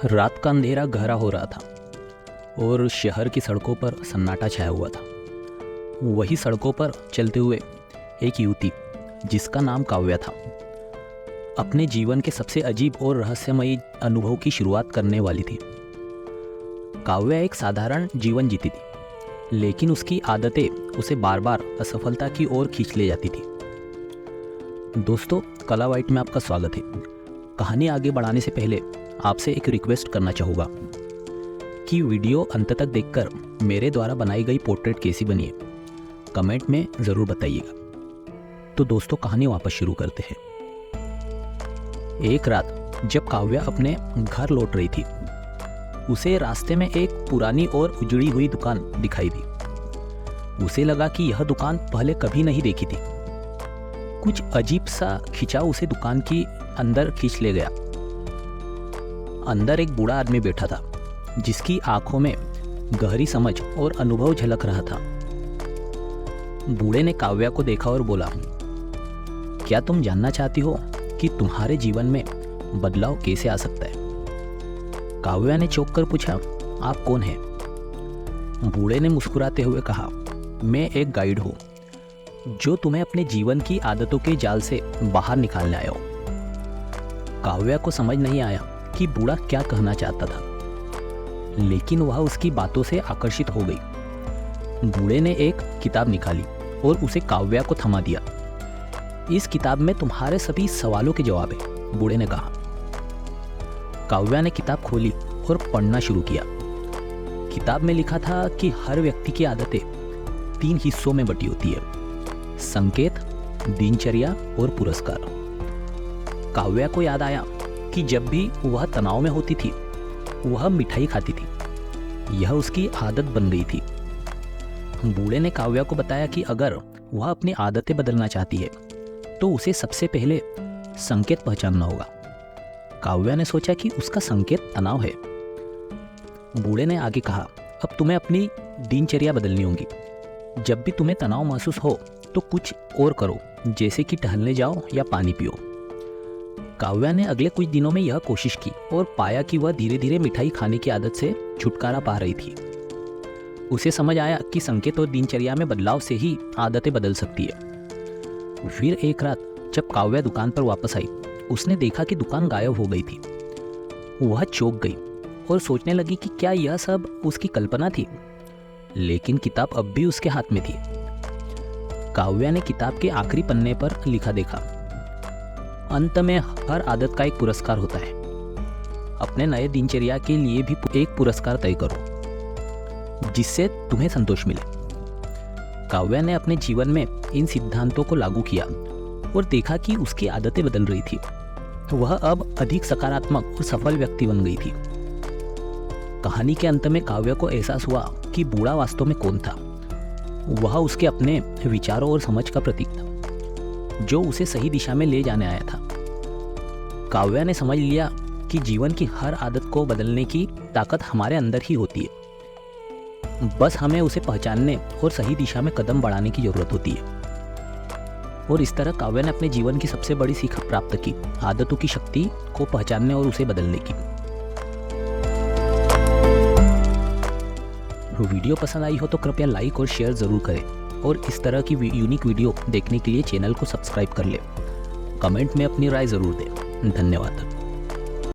रात का अंधेरा गहरा हो रहा था और शहर की सड़कों पर सन्नाटा छाया हुआ था। वही सड़कों पर चलते हुए एक युवती जिसका नाम काव्या था अपने जीवन के सबसे अजीब और रहस्यमयी अनुभव की शुरुआत करने वाली थी। काव्या एक साधारण जीवन जीती थी, लेकिन उसकी आदतें उसे बार बार असफलता की ओर खींच ले जाती थी। दोस्तों, कला वाइट में आपका स्वागत है। कहानी आगे बढ़ाने से पहले आपसे एक रिक्वेस्ट करना चाहूँगा कि वीडियो अंत तक देखकर मेरे द्वारा बनाई गई पोर्ट्रेट कैसी बनी है, कमेंट में ज़रूर बताइएगा। तो दोस्तों, कहानी वापस शुरू करते हैं। एक रात जब काव्या अपने घर लौट रही थी, उसे रास्ते में एक पुरानी और उजड़ी हुई दुकान दिखाई दी। उसे लगा कि यह दुकान पहले कभी नहीं देखी थी। कुछ अजीब सा खिंचाव उसे दुकान की अंदर खींच ले गया। अंदर एक बूढ़ा आदमी बैठा था, जिसकी आंखों में गहरी समझ और अनुभव झलक रहा था। बूढ़े ने काव्या को देखा और बोला, क्या तुम जानना चाहती हो कि तुम्हारे जीवन में बदलाव कैसे आ सकता है? काव्या ने चौंक कर पूछा, आप कौन हैं? बूढ़े ने मुस्कुराते हुए कहा, मैं एक गाइड हूँ जो तुम्हें अपने जीवन की आदतों के जाल से बाहर निकालने आया हूँ। काव्या को समझ नहीं आया कि बूढ़ा क्या कहना चाहता था, लेकिन वह उसकी बातों से आकर्षित हो गई। बूढ़े ने एक किताब निकाली और उसे काव्या को थमा दिया। इस किताब में तुम्हारे सभी सवालों के जवाब है, बूढ़े ने कहा। काव्या ने किताब खोली और पढ़ना शुरू किया। किताब में लिखा था कि हर व्यक्ति की आदतें 3 हिस्सों में बटी होती है: संकेत, दिनचर्या और पुरस्कार। काव्या को याद आया कि जब भी वह तनाव में होती थी, वह मिठाई खाती थी। यह उसकी आदत बन गई थी। बूढ़े ने काव्या को बताया कि अगर वह अपनी आदतें बदलना चाहती है, तो उसे सबसे पहले संकेत पहचानना होगा। काव्या ने सोचा कि उसका संकेत तनाव है। बूढ़े ने आगे कहा, अब तुम्हें अपनी दिनचर्या बदलनी होगी। जब भी तुम्हें तनाव महसूस हो, तो कुछ और करो, जैसे कि टहलने जाओ या पानी पियो। काव्या ने अगले कुछ दिनों में यह कोशिश की और पाया कि वह धीरे धीरे मिठाई खाने की आदत से छुटकारा पा रही थी। उसे समझ आया कि संकेत और दिनचर्या में बदलाव से ही आदतें बदल सकती है। फिर एक रात जब काव्या दुकान पर वापस आई, उसने देखा कि दुकान गायब हो गई थी। वह चौंक गई और सोचने लगी कि क्या यह सब उसकी कल्पना थी, लेकिन किताब अब भी उसके हाथ में थी। काव्या ने किताब के आखिरी पन्ने पर लिखा देखा, अंत में हर आदत का एक पुरस्कार होता है। अपने नए दिनचर्या के लिए भी एक पुरस्कार तय करो, जिससे तुम्हें संतोष मिले। काव्या ने अपने जीवन में इन सिद्धांतों को लागू किया और देखा कि उसकी आदतें बदल रही थी। वह अब अधिक सकारात्मक और सफल व्यक्ति बन गई थी। कहानी के अंत में काव्या को एहसास हुआ कि बूढ़ा वास्तव में कौन था। वह उसके अपने विचारों और समझ का प्रतीक था, जो उसे सही दिशा में ले जाने आया था। काव्या ने समझ लिया कि जीवन की हर आदत को बदलने की ताकत हमारे अंदर ही होती है। बस हमें उसे पहचानने और सही दिशा में कदम बढ़ाने की जरूरत होती है। और इस तरह काव्या ने अपने जीवन की सबसे बड़ी सीख प्राप्त की, आदतों की शक्ति को पहचानने और उसे बदलने की। वीडियो पसंद आई हो तो कृपया लाइक और शेयर जरूर करें, और इस तरह की यूनिक वीडियो देखने के लिए चैनल को सब्सक्राइब कर लें। कमेंट में अपनी राय जरूर दें। धन्यवाद।